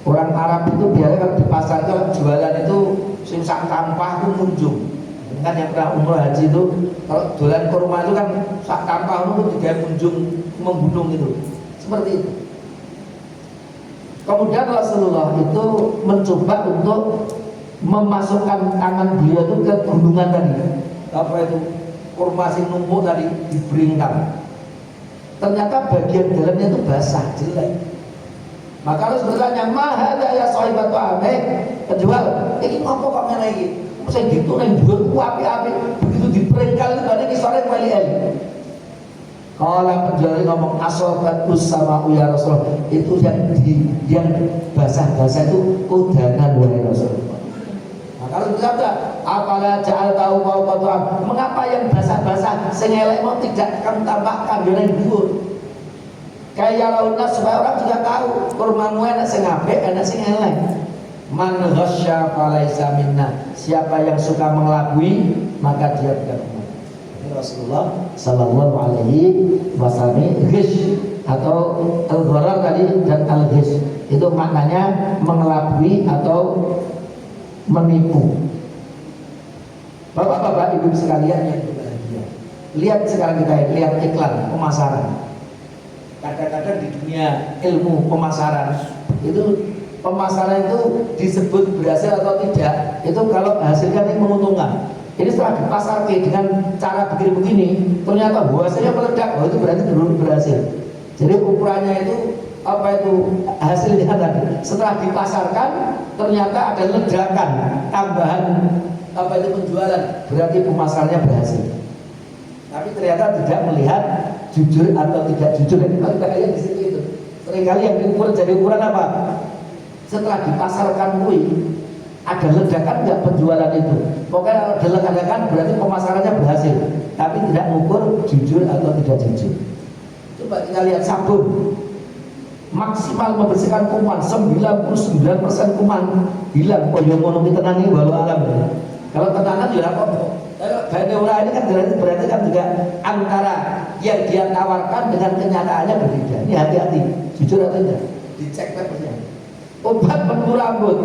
Orang Arab itu biasanya kalau di pasar, kalau jualan itu sing sak tampah itu kunjung. Kan yang pernah umroh haji itu kalau dolan kurma itu kan sak kampah itu tiga kunjung membunuh itu, seperti itu. Kemudian Rasulullah itu mencoba untuk memasukkan tangan beliau itu ke gunungan tadi, apa itu kurma sing numpuk tadi diberingkam. Ternyata bagian dalamnya itu basah, jelek. Maka harus bertanya, mahada ya sahibatu ameh, penjual, ini ngopo kok ngene iki? Saya gitu neng jual api-api, begitu diperingkal itu ada kisahnya kembali aja. Kalau penjual ngomong asobatus sama uya Rasul, itu yang basah-basah itu udangan wahai Rasul. Maka harus berkata, apalah ja'al tahu mau kotoran, mengapa yang basah-basah sengelek mau tidak kamu tambahkan yang dhuwur? Kayak launa supaya orang juga tahu kurmamu enak sing apik, enak sing elek. Man ghasya falaisa minna. Siapa yang suka mengelabui maka dia bukan umat. Ini Rasulullah sallallahu alaihi wasallam. Ghish atau al-gharar tadi dan al-ghish itu maknanya mengelabui atau menipu. Bapak-bapak, ibu sekalian yang berbahagia, lihat sekarang kita lihat iklan pemasaran. Kadang-kadang di dunia ilmu pemasaran itu disebut berhasil atau tidak itu kalau hasilnya ini menguntungkan. Ini setelah dipasarkan dengan cara begini-begini ternyata hasilnya meledak, itu berarti belum berhasil. Jadi ukurannya itu apa itu hasilnya tadi setelah dipasarkan ternyata ada ledakan tambahan apa itu penjualan, berarti pemasarannya berhasil. Tapi ternyata tidak melihat jujur atau tidak jujur. Bahaya di situ itu. Seringkali yang diukur jadi ukuran apa? Setelah dipasarkan ada ledakan nggak penjualan itu? Pokoknya ada ledakan berarti pemasarannya berhasil. Tapi tidak mengukur jujur atau tidak jujur. Coba kita lihat sabun. Maksimal membersihkan kuman 99% kuman hilang. Kok yang ngono kita nanti walau alam. Kalau tenanan ya apa? Baneura ini kan berarti kan juga antara yang dia tawarkan dengan kenyataannya berbeda. Ini hati-hati, jujur atau tidak? Dicek papernya. Obat penumbuh rambut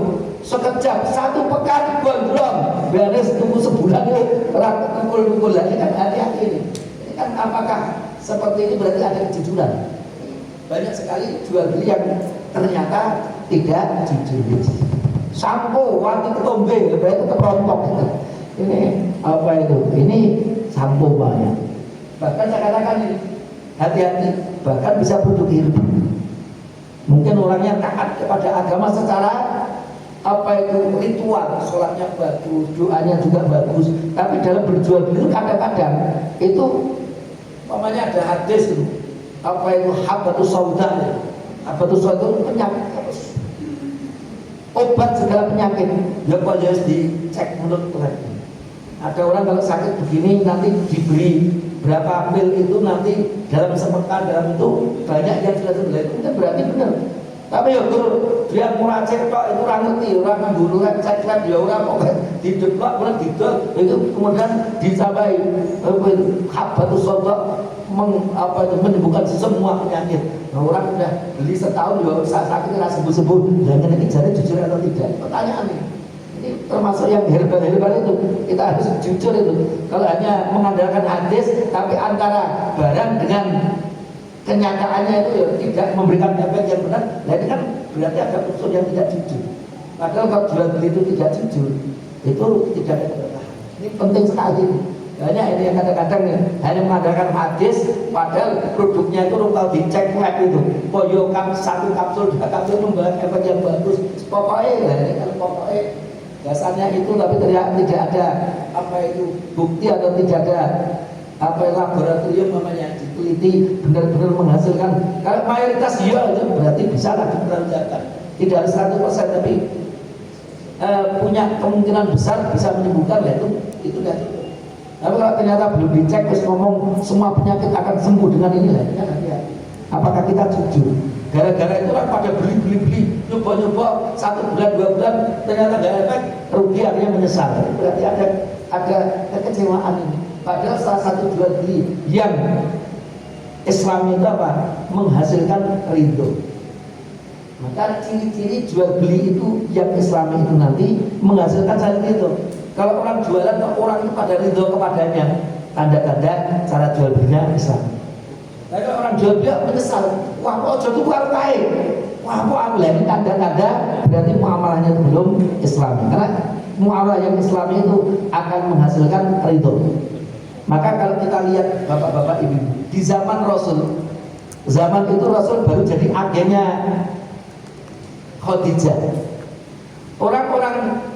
sekejap 1 pekan gondrong, beres tunggu sebulan itu pukul-pukul lagi kan hati-hati ini. Ini kan apakah seperti ini berarti ada kejujuran? Banyak sekali jual beli yang ternyata tidak jujur. Sampo wangi ketombe, berarti kerontok gitu. Ini apa itu? Ini sampo banyak. Bahkan saya katakan ini hati-hati, bahkan bisa bunuh diri. Mungkin orangnya taat kepada agama secara apa itu ritual, sholatnya bagus, doanya juga bagus. Tapi dalam berjual beli kadang-kadang itu, namanya ada hadis itu, apa itu habatus sauda. Habatus sauda itu penyakit obat segala penyakit. Ya kok harus dicek menurut Tuhan. Ada orang kalau sakit begini nanti diberi berapa pil itu nanti dalam sepekan dalam itu banyak yang sudah sembuh itu kan berarti benar. Tapi ya dia murah cek tok itu orang ngerti, orang memburu cek ya orang kok dideplok kemudian didol itu kemudian ditambahi habatus sauda apa itu menyembuhkan semua penyakit. Nah, orang udah beli setahun ya sakit rasa sembuh-sembuh. Dan ini jadi jujur atau tidak? Pertanyaan ini. Ini termasuk yang herbal-herbal itu kita harus jujur itu. Kalau hanya mengandalkan hadis tapi antara barang dengan kenyataannya itu ya tidak memberikan efek yang benar, nah ini kan berarti ada unsur yang tidak jujur. Padahal kalau jual beli itu tidak jujur, itu tidak ada keberkahan. Ini penting sekali. Banyak ini yang kadang-kadang hanya mengandalkan hadis, padahal produknya itu kalau dicek web itu, koyo satu kapsul, 2 kapsul membawa efek yang bagus. Pokoknya, ini kan pokoknya dasarnya itu, tapi tidak ada apa itu bukti atau tidak ada apa laboratorium namanya diteliti benar-benar menghasilkan. Kalau mayoritas ya itu berarti bisa lah diperlukan. Tidak harus 100% tapi punya kemungkinan besar bisa menyembuhkan ya itu dah cukup. Tapi kalau ternyata belum dicek terus ngomong semua penyakit akan sembuh dengan ini lah, kan hati-hati. Apakah kita jujur? Gara-gara itu orang pada beli, nyoba-nyoba 1 bulan 2 bulan ternyata nggak efek, rugi akhirnya menyesal. Berarti ada kekecewaan ini. Padahal salah satu jual beli yang Islam itu apa? Menghasilkan ridho. Maka ciri-ciri jual beli itu yang Islam itu nanti menghasilkan saling ridho. Kalau orang jualan, orang itu pada ridho kepadanya, tanda-tanda cara jual belinya Islam. Tapi kalau orang jual beli menyesal, wah kok jual itu aku kain, wah kok aku ini tanda-tanda berarti muamalahnya belum Islami. Karena muamalah yang Islami itu akan menghasilkan ridho. Maka kalau kita lihat bapak-bapak ibu di zaman Rasul, zaman itu Rasul baru jadi agennya Khadijah. Orang-orang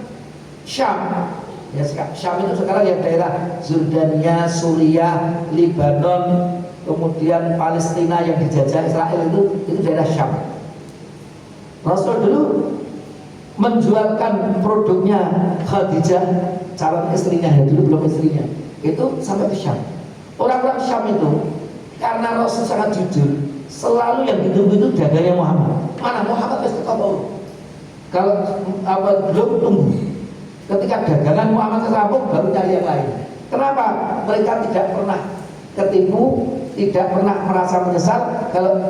Syam, ya Syam itu sekarang yang daerah Jordania, Suriah, Lebanon, kemudian Palestina yang dijajah Israel itu daerah Syam. Rasul dulu menjualkan produknya Khadijah, calon istrinya, ya dulu belum istrinya, itu sampai ke Syam. Orang-orang Syam itu karena Rasul sangat jujur, selalu yang ditunggu itu dagangnya Muhammad. Mana Muhammad pasti tahu. Kalau apa belum tunggu. Ketika dagangan Muhammad serampung baru cari yang lain. Kenapa? Mereka tidak pernah ketipu, tidak pernah merasa menyesal kalau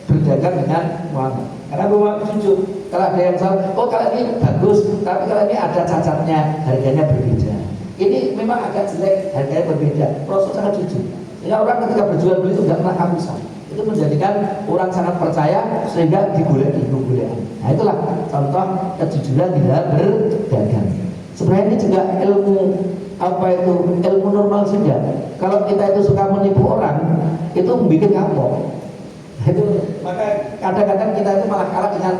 berdagang dengan Muhammad. Karena Muhammad jujur. Kalau ada yang salah, oh kalau ini bagus, tapi kalau ini ada cacatnya, harganya berbeda. Ini memang agak jelek, harganya berbeda. Rasul sangat jujur. Sehingga orang ketika berjual beli itu tidak pernah kamusan. Itu menjadikan orang sangat percaya sehingga digulai. Nah itulah contoh kejujuran di dalam berdagang. Sebenarnya ini juga ilmu ilmu normal saja. Kalau kita itu suka menipu orang, itu membuat kapok. Itu maka kadang-kadang kita itu malah kalah dengan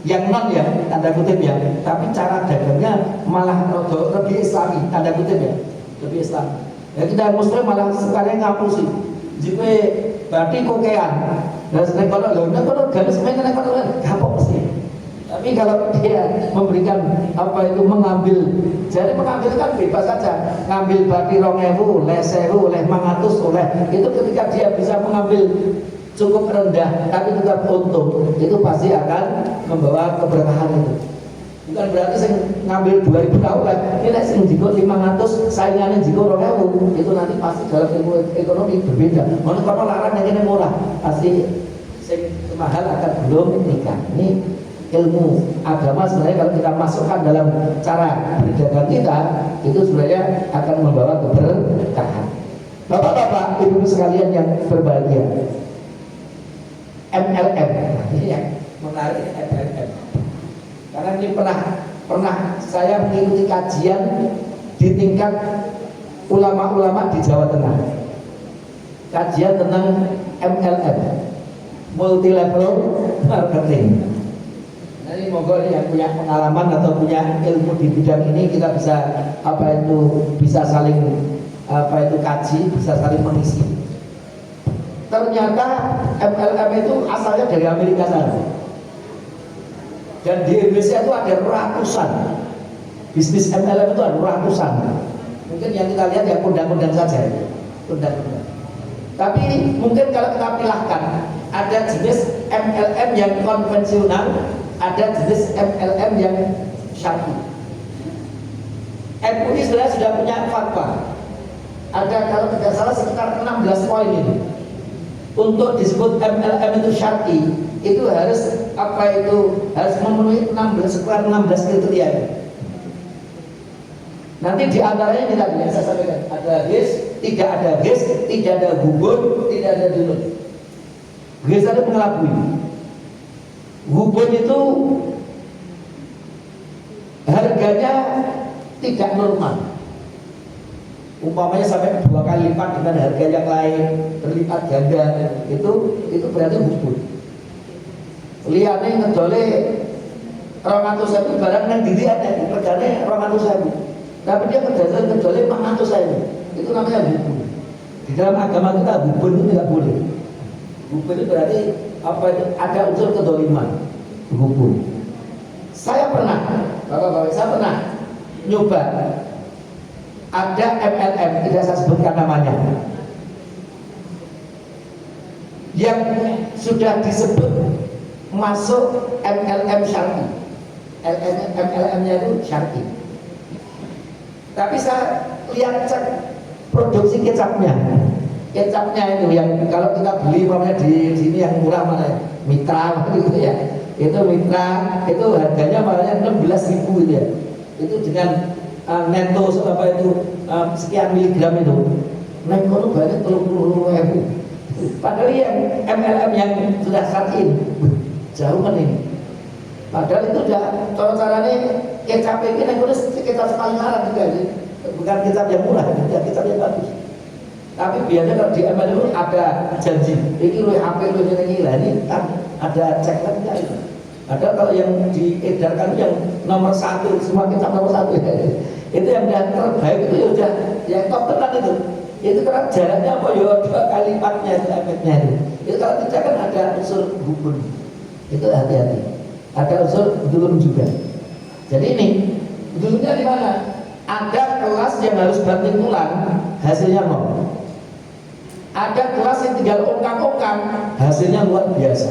yang non ya tanda kutip ya, tapi cara dagangnya malah lebih Islami tanda kutip ya, lebih Islami. Ya kita Muslim malah sekarang ngapusi. Jika berarti kokean, dan selain kalau garis semuanya kalau kapok sih. Tapi kalau dia memberikan mengambil, jadi mengambil kan bebas saja, ngambil berarti 2.000, leh 1.000, leh 500, oleh itu ketika dia bisa mengambil cukup rendah tapi tetap untung, itu pasti akan membawa keberkahan itu. Bukan berarti saya ngambil 2.000 tahu lah, ini saya jiko 500, saingannya jiko 2.000, itu nanti pasti dalam ilmu ekonomi berbeda. Mana kalau larang yang ini murah, pasti mahal akan belum nikah. Ini ilmu agama sebenarnya kalau kita masukkan dalam cara berdagang kita, itu sebenarnya akan membawa keberkahan. Bapak-bapak, ibu sekalian yang berbahagia, MLM, ini yang menarik MLM. Karena ini pernah saya mengikuti kajian di tingkat ulama-ulama di Jawa Tengah. Kajian tentang MLM, multi level marketing. Nah, ini moga yang punya pengalaman atau punya ilmu di bidang ini kita bisa bisa saling kaji, bisa saling mengisi. Ternyata MLM itu asalnya dari Amerika sana. Dan di Indonesia itu ada ratusan. Bisnis MLM itu ada ratusan. Mungkin yang kita lihat ya kondang-kondang saja, kondang-kondang. Tapi mungkin kalau kita pilahkan, ada jenis MLM yang konvensional, ada jenis MLM yang syar'i. MUI sebenarnya sudah punya fatwa. Ada kalau tidak salah sekitar 16 poin ini. Untuk disebut MLM itu syar'i, itu harus harus memenuhi 16 kriteria. Nanti di antaranya kita biasa sampaikan, ada GIS, tidak ada GIS, tidak ada gubun, tidak ada dunut. GIS itu mengelabui. Gubun itu harganya tidak normal. Umpamanya sampai 2 kali lipat dengan harga yang lain, berlipat ganda, itu berarti gubun. Lihatnya ngedole 200.000 barang yang dilihatnya, regane 200.000. Tapi dia ngedole 500.000. Itu namanya gubun. Di dalam agama kita gubun itu tidak boleh. Gubun itu berarti ada unsur kedoliman. Gubun. Saya pernah nyoba. Ada MLM, tidak saya sebutkan namanya, yang sudah disebut masuk MLM syar'i. MLM-nya itu syar'i. Tapi saya lihat cek produksi kecapnya. Kecapnya itu yang kalau kita beli namanya di sini yang murah mana ya? Mitra gitu ya. Itu Mitra itu harganya malah 16.000 gitu ya. Itu dengan neto apa itu sekian miligram itu naik kono banyak 30.000. Padahal yang MLM yang sudah satin jauh kan ini. Padahal itu udah kalau caranya kecap ini naik kono sekitar sekali marah juga ini. Bukan kecap yang murah, kecap yang bagus. Tapi biasanya kalau di MLM itu ada janji. Ini lu HP lu ini lah ini kan ada ceknya itu. Padahal kalau yang diedarkan yang nomor 1 semua kecap nomor 1 ya. Itu yang terbaik itu ya udah yang top tenan itu karena jaraknya apa ya 2 kali lipatnya itu efeknya itu kalau tidak kan ada unsur gugur itu hati-hati ada unsur dulur juga. Jadi ini dulurnya di mana ada kelas yang harus banting tulang hasilnya mau ada kelas yang tinggal ongkang-ongkang hasilnya luar biasa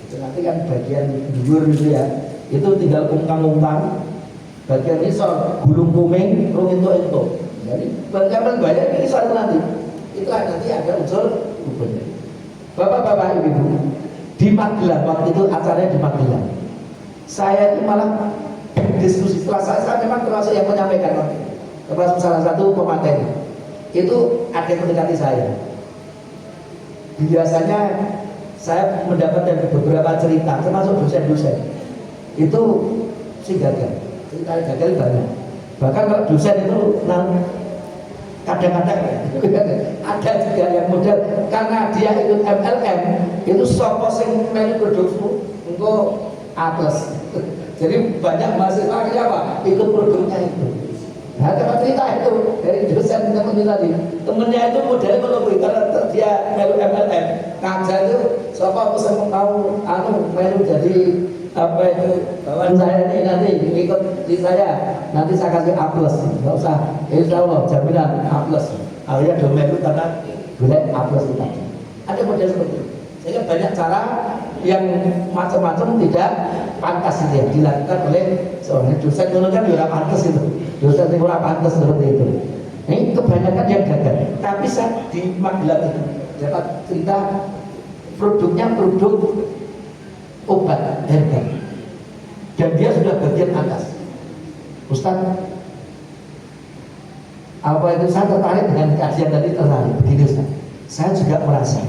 itu nanti kan bagian dulur itu ya itu tinggal ongkang-ongkang bagian isor gulung kuming rung entuk-entuk. Jadi bagian banyak ini soal nanti itu nanti ada unsur hukumnya. Bapak-bapak ibu di Magelang waktu itu acaranya di Magelang saya itu malah diskusi setelah saya memang termasuk yang menyampaikan termasuk salah satu pemateri itu ada yang mendekati saya. Biasanya saya mendapatkan beberapa cerita termasuk dosen-dosen itu si gagal cerita gagal banyak. Bahkan kalau dosen itu kadang-kadang ada juga yang model karena dia ikut MLM itu sopo sing melu produkmu engko A+. Jadi banyak mahasiswa akhirnya apa? Ikut produknya itu. Nah, kalau cerita itu dari dosen temen tadi, temennya itu modelnya menunggu karena dia melu MLM. Kaca itu sopo pesen mau melu jadi apa itu kawan saya ini nanti ikut di saya nanti saya kasih A+, nggak usah insya Allah jaminan A+. Akhirnya domain itu karena boleh A+ itu tadi ada model seperti itu. Sehingga banyak cara yang macam-macam tidak pantas itu ya, dilakukan oleh seorang dosen itu kan tidak pantas itu dosen itu tidak pantas seperti itu. Ini kebanyakan yang gagal. Tapi saya di Magelang itu dapat cerita produknya produk obat herbal dan dia sudah bagian atas. Ustaz, apa itu saya tertarik dengan kajian tadi tertarik begini Ustaz. Saya juga merasa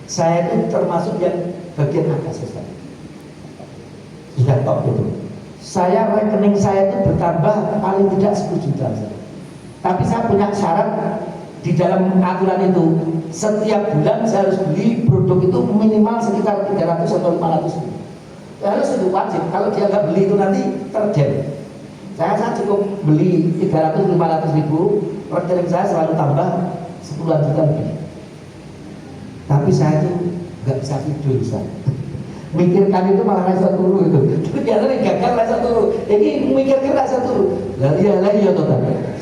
saya itu termasuk yang bagian atas Ustaz. Sudah top itu. Saya rekening saya itu bertambah paling tidak 10 juta Ustaz. Tapi saya punya syarat di dalam aturan itu setiap bulan saya harus beli produk itu minimal sekitar 300 atau 500 ribu. Harus itu wajib. Kalau dia nggak beli itu nanti terden. Saya cukup beli 300-500 ribu, rekening saya selalu tambah 10 juta lebih. Tapi saya itu nggak bisa tidur Ustaz. Mikirkan itu malah rasa turu itu. Tapi biasanya gagal rasa turu. Ini mikirkan rasa turu. Lah iya toh.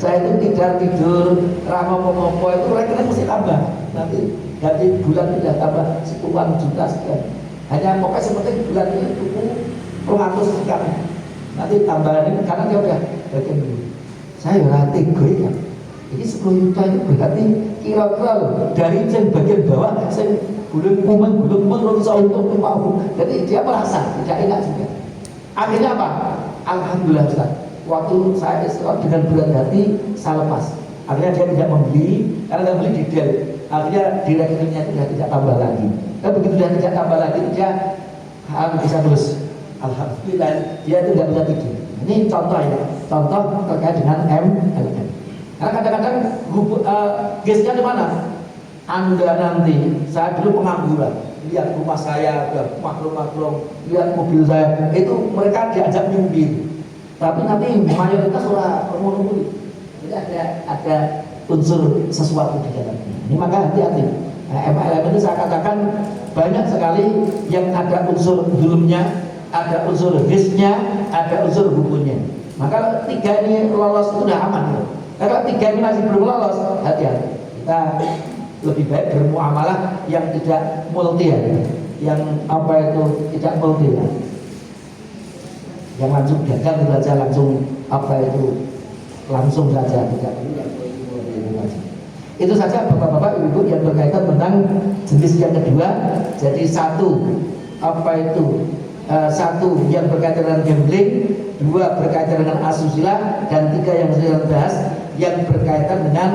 Saya itu tidak tidur, ramopo itu rekening mesti tambah. Nanti ganti bulan tidak tambah 10 juta sekian. Hanya pokoknya seperti bulan ini tuku 200 sekian. Nanti tambahan ini karena dia udah bagian dulu. Saya berarti gue kan. Ini 10 juta itu berarti kira-kira dari yang bagian bawah saya gulung kumen untuk mau. Jadi dia merasa tidak enak juga. Akhirnya apa? Alhamdulillah Ustaz. Waktu saya istirahat dengan berat hati saya lepas. Akhirnya dia tidak membeli karena dia beli di Dell. Akhirnya di rekeningnya itu sudah tidak tambah lagi. Dan begitu dia tidak tambah lagi dia bisa terus. Alhamdulillah dia itu tidak bisa tidur. Ini contoh ya, contoh terkait dengan MLM. Karena kadang-kadang gesnya di mana? Anda nanti, saya dulu pengangguran, lihat rumah saya, makro-makro, lihat mobil saya, itu mereka diajak mimpi. Tapi nanti mayoritas orang menunggu. Jadi ada unsur sesuatu di dalamnya. Ini maka hati-hati. Nah, MLM itu saya katakan banyak sekali yang ada unsur dulumnya, ada unsur risknya, ada unsur hukumnya. Maka tiga ini lolos itu sudah aman. Kalau tiga ini masih belum lolos, hati-hati. Kita lebih baik bermuamalah yang tidak multi ya, yang apa itu tidak multi ya, yang langsung gagal itu saja langsung apa itu langsung saja tidak itu saja bapak-bapak ibu yang berkaitan tentang jenis yang kedua. Jadi satu apa itu satu yang berkaitan dengan gambling, dua berkaitan dengan asusila, dan tiga yang sudah bahas yang berkaitan dengan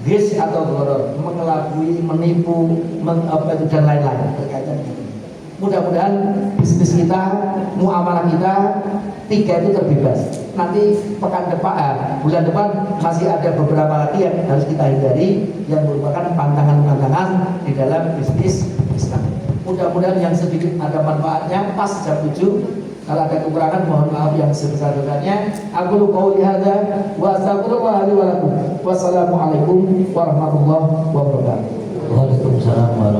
ghis atau gharar, mengelabui, menipu, dan lain-lain berkaitan dengan ini. Mudah-mudahan bisnis kita, muamalah kita, tiga itu terbebas. Nanti pekan depan, bulan depan masih ada beberapa lagi yang harus kita hindari yang merupakan pantangan-pantangan di dalam bisnis Islam. Mudah-mudahan yang sedikit ada manfaatnya. Pas jam 7. Kalau ada kekurangan mohon maaf yang sebesar-besarnya. Aku qouli hadza wa astaghfirullah li wa lakum. Wassalamualaikum warahmatullahi wabarakatuh. Waalaikumsalam warahmatullahi wabarakatuh.